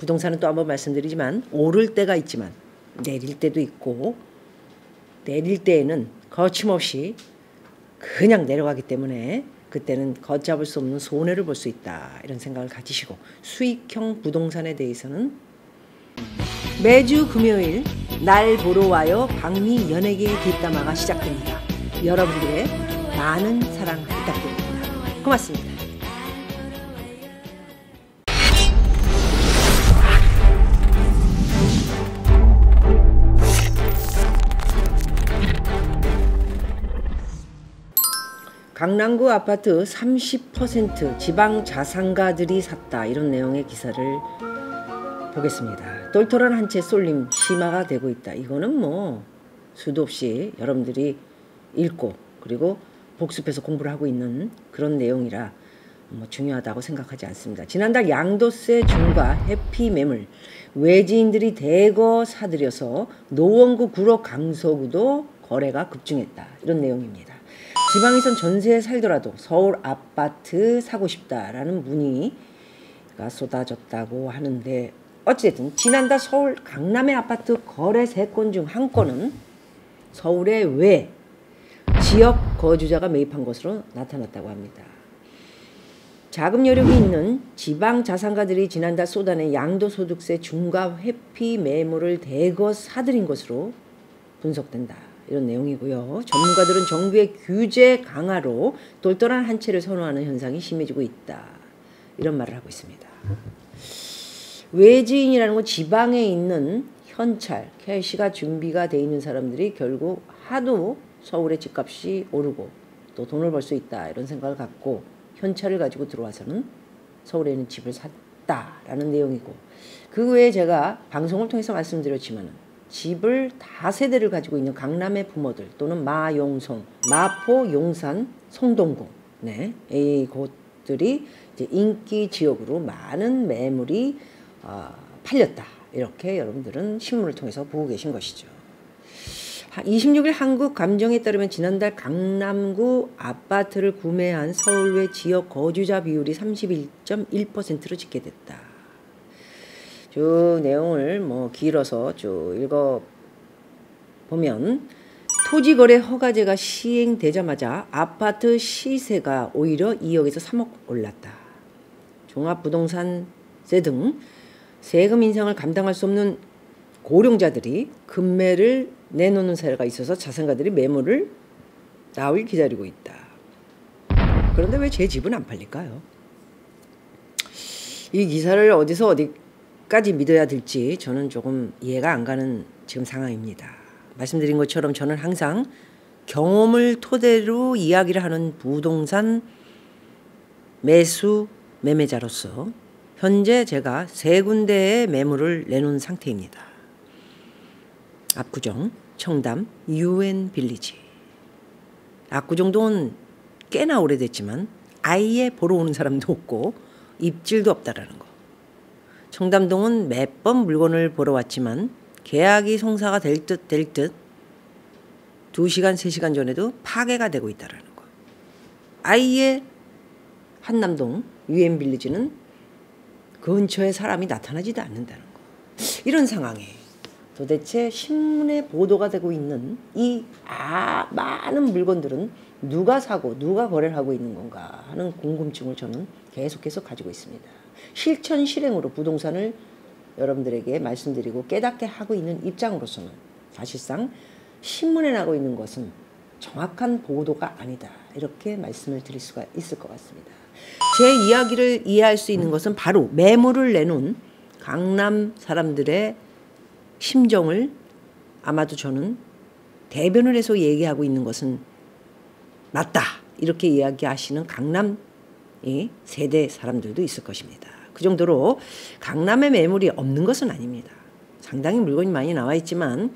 부동산은 또 한번 말씀드리지만 오를 때가 있지만 내릴 때도 있고, 내릴 때에는 거침없이 그냥 내려가기 때문에 그때는 걷잡을 수 없는 손해를 볼 수 있다, 이런 생각을 가지시고, 수익형 부동산에 대해서는 매주 금요일 날 보러 와요 박미 연예계의 뒷담화가 시작됩니다. 여러분들의 많은 사랑 부탁드립니다. 고맙습니다. 강남구 아파트 30% 지방 자산가들이 샀다, 이런 내용의 기사를 보겠습니다. 똘똘한 한 채 쏠림 심화가 되고 있다. 이거는 뭐 수도 없이 여러분들이 읽고 그리고 복습해서 공부를 하고 있는 그런 내용이라 뭐 중요하다고 생각하지 않습니다. 지난달 양도세 중과 해피 매물 외지인들이 대거 사들여서 노원구, 구로, 강서구도 거래가 급증했다, 이런 내용입니다. 지방에선 전세에 살더라도 서울 아파트 사고 싶다라는 문의가 쏟아졌다고 하는데, 어찌됐든 지난달 서울 강남의 아파트 거래 3건 중 한 건은 서울의 외 지역 거주자가 매입한 것으로 나타났다고 합니다. 자금 여력이 있는 지방 자산가들이 지난달 쏟아낸 양도소득세 중과 회피 매물을 대거 사들인 것으로 분석된다, 이런 내용이고요. 전문가들은 정부의 규제 강화로 똘똘한 한 채를 선호하는 현상이 심해지고 있다, 이런 말을 하고 있습니다. 외지인이라는 건 지방에 있는 현찰, 캐시가 준비가 돼 있는 사람들이 결국 하도 서울의 집값이 오르고 또 돈을 벌 수 있다, 이런 생각을 갖고 현찰을 가지고 들어와서는 서울에 있는 집을 샀다라는 내용이고, 그 외에 제가 방송을 통해서 말씀드렸지만 집을 다세대를 가지고 있는 강남의 부모들 또는 마용성, 마포, 용산, 성동구, 네, 이 곳들이 이제 인기 지역으로 많은 매물이 팔렸다, 이렇게 여러분들은 신문을 통해서 보고 계신 것이죠. 26일 한국감정에 따르면 지난달 강남구 아파트를 구매한 서울외 지역 거주자 비율이 31.1%로 집계됐다. 쭉 내용을 뭐 길어서 쭉 읽어보면, 토지거래 허가제가 시행되자마자 아파트 시세가 오히려 2억에서 3억 올랐다. 종합부동산세 등 세금 인상을 감당할 수 없는 고령자들이 급매를 내놓는 사례가 있어서 자산가들이 매물을 나올 기다리고 있다. 그런데 왜 제 집은 안 팔릴까요? 이 기사를 어디서 어디까지 믿어야 될지 저는 조금 이해가 안 가는 지금 상황입니다. 말씀드린 것처럼 저는 항상 경험을 토대로 이야기를 하는 부동산 매수 매매자로서 현재 제가 3군데의 매물을 내놓은 상태입니다. 압구정, 청담, 유엔빌리지. 압구정동은 꽤나 오래됐지만 아예 보러 오는 사람도 없고 입질도 없다라는 거. 청담동은 몇 번 물건을 보러 왔지만 계약이 성사가 될 듯 2시간, 3시간 전에도 파괴가 되고 있다라는 거. 아예 한남동, 유엔빌리지는 그 근처에 사람이 나타나지도 않는다는 거. 이런 상황에 도대체 신문에 보도가 되고 있는 이 많은 물건들은 누가 사고 누가 거래를 하고 있는 건가 하는 궁금증을 저는 계속해서 가지고 있습니다. 실천 실행으로 부동산을 여러분들에게 말씀드리고 깨닫게 하고 있는 입장으로서는 사실상 신문에 나고 있는 것은 정확한 보도가 아니다, 이렇게 말씀을 드릴 수가 있을 것 같습니다. 제 이야기를 이해할 수 있는 것은 바로 매물을 내놓은 강남 사람들의 심정을 아마도 저는 대변을 해서 얘기하고 있는 것은 맞다, 이렇게 이야기하시는 강남 세대 사람들도 있을 것입니다. 그 정도로 강남에 매물이 없는 것은 아닙니다. 상당히 물건이 많이 나와 있지만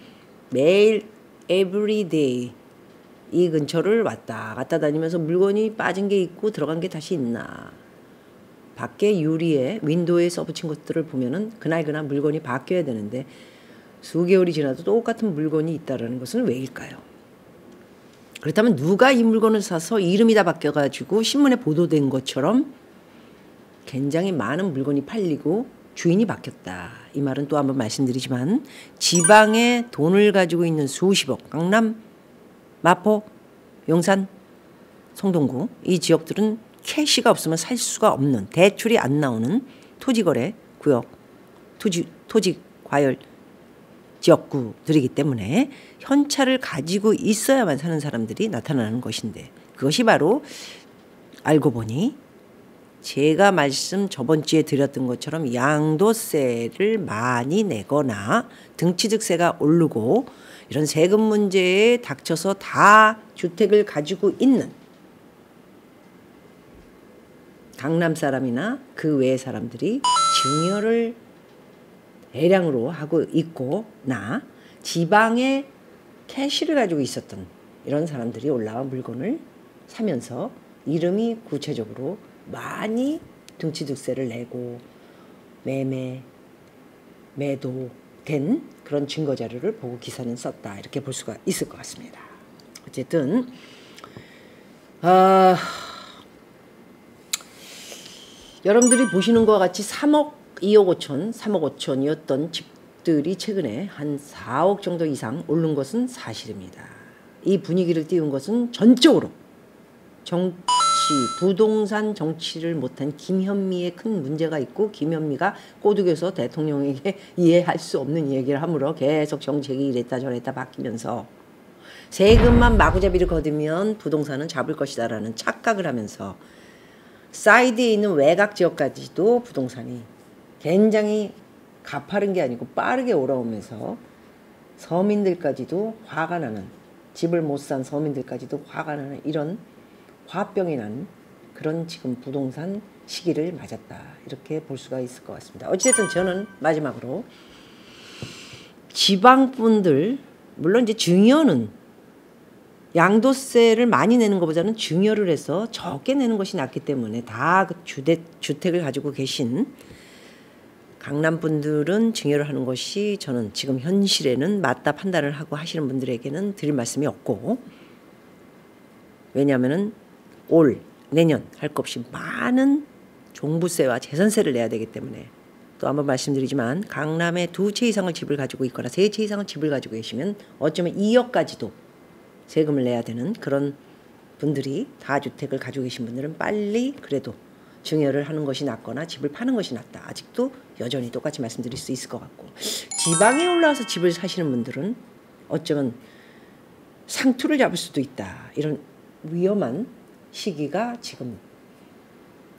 매일 everyday 이 근처를 왔다 갔다 다니면서 물건이 빠진 게 있고 들어간 게 다시 있나, 밖에 유리에 윈도우에 써붙인 것들을 보면은 그날 물건이 바뀌어야 되는데 수개월이 지나도 똑같은 물건이 있다는 것은 왜일까요? 그렇다면 누가 이 물건을 사서 이름이 다 바뀌어가지고 신문에 보도된 것처럼 굉장히 많은 물건이 팔리고 주인이 바뀌었다. 이 말은 또 한번 말씀드리지만 지방에 돈을 가지고 있는 수십억, 강남, 마포, 용산, 성동구 이 지역들은 캐시가 없으면 살 수가 없는, 대출이 안 나오는 토지거래 구역, 토지 과열 지역구들이기 때문에 현찰을 가지고 있어야만 사는 사람들이 나타나는 것인데, 그것이 바로 알고 보니 제가 말씀 저번 주에 드렸던 것처럼 양도세를 많이 내거나 등취득세가 오르고 이런 세금 문제에 닥쳐서 다 주택을 가지고 있는 강남 사람이나 그 외의 사람들이 증여를 대량으로 하고 있고나 지방에 캐시를 가지고 있었던 이런 사람들이 올라와 물건을 사면서 이름이 구체적으로 많이 등취득세를 내고 매도된 그런 증거자료를 보고 기사는 썼다, 이렇게 볼 수가 있을 것 같습니다. 어쨌든 여러분들이 보시는 것과 같이 3억 2억 5천, 3억 5천이었던 집들이 최근에 한 4억 정도 이상 오른 것은 사실입니다. 이 분위기를 띄운 것은 전적으로 부동산 정치를 못한 김현미의 큰 문제가 있고, 김현미가 꼬드겨서 대통령에게 이해할 수 없는 얘기를 함으로 계속 정책이 이랬다 저랬다 바뀌면서 세금만 마구잡이를 거두면 부동산은 잡을 것이다라는 착각을 하면서 사이드에 있는 외곽 지역까지도 부동산이 굉장히 가파른 게 아니고 빠르게 올라오면서 서민들까지도 화가 나는, 집을 못 산 서민들까지도 화가 나는 이런 화병이 난 그런 지금 부동산 시기를 맞았다, 이렇게 볼 수가 있을 것 같습니다. 어쨌든 저는 마지막으로 지방분들, 물론 이제 증여는 양도세를 많이 내는 것보다는 증여를 해서 적게 내는 것이 낫기 때문에 다 그 주택을 가지고 계신 강남 분들은 증여를 하는 것이 저는 지금 현실에는 맞다 판단을 하고 하시는 분들에게는 드릴 말씀이 없고, 왜냐하면은 내년 할 것 없이 많은 종부세와 재산세를 내야 되기 때문에, 또 한번 말씀드리지만 강남에 2채 이상의 집을 가지고 있거나 3채 이상의 집을 가지고 계시면 어쩌면 2억까지도 세금을 내야 되는 그런 분들이, 다주택을 가지고 계신 분들은 빨리 그래도 증여를 하는 것이 낫거나 집을 파는 것이 낫다. 아직도 여전히 똑같이 말씀드릴 수 있을 것 같고, 지방에 올라와서 집을 사시는 분들은 어쩌면 상투를 잡을 수도 있다. 이런 위험한 시기가 지금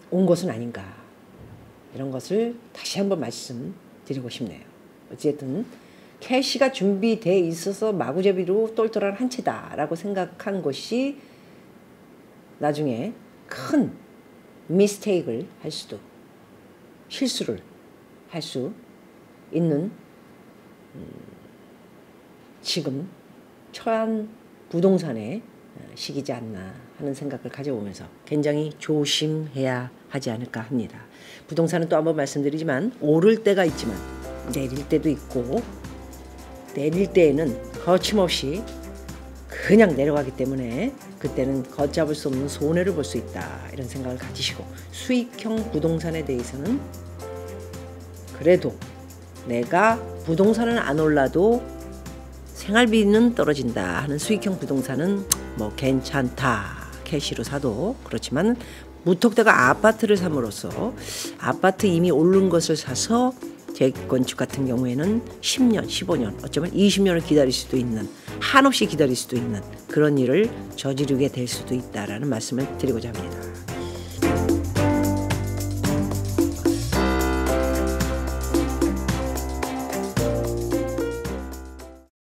온 것은 아닌가, 이런 것을 다시 한번 말씀드리고 싶네요. 어쨌든 캐시가 준비돼 있어서 마구잡이로 똘똘한 한 채다라고 생각한 것이 나중에 큰 미스테이크를 할 수도, 실수를 할 수 있는 지금 처한 부동산의 시기지 않나 하는 생각을 가져보면서 굉장히 조심해야 하지 않을까 합니다. 부동산은 또 한번 말씀드리지만 오를 때가 있지만 내릴 때도 있고, 내릴 때에는 거침없이 그냥 내려가기 때문에 그때는 걷잡을 수 없는 손해를 볼 수 있다, 이런 생각을 가지시고, 수익형 부동산에 대해서는 그래도 내가 부동산은 안 올라도 생활비는 떨어진다 하는 수익형 부동산은 뭐 괜찮다, 캐시로 사도. 그렇지만 무턱대가 아파트를 삼으로써 아파트 이미 오른 것을 사서 재건축 같은 경우에는 10년, 15년, 어쩌면 20년을 기다릴 수도 있는, 한없이 기다릴 수도 있는 그런 일을 저지르게 될 수도 있다라는 말씀을 드리고자 합니다.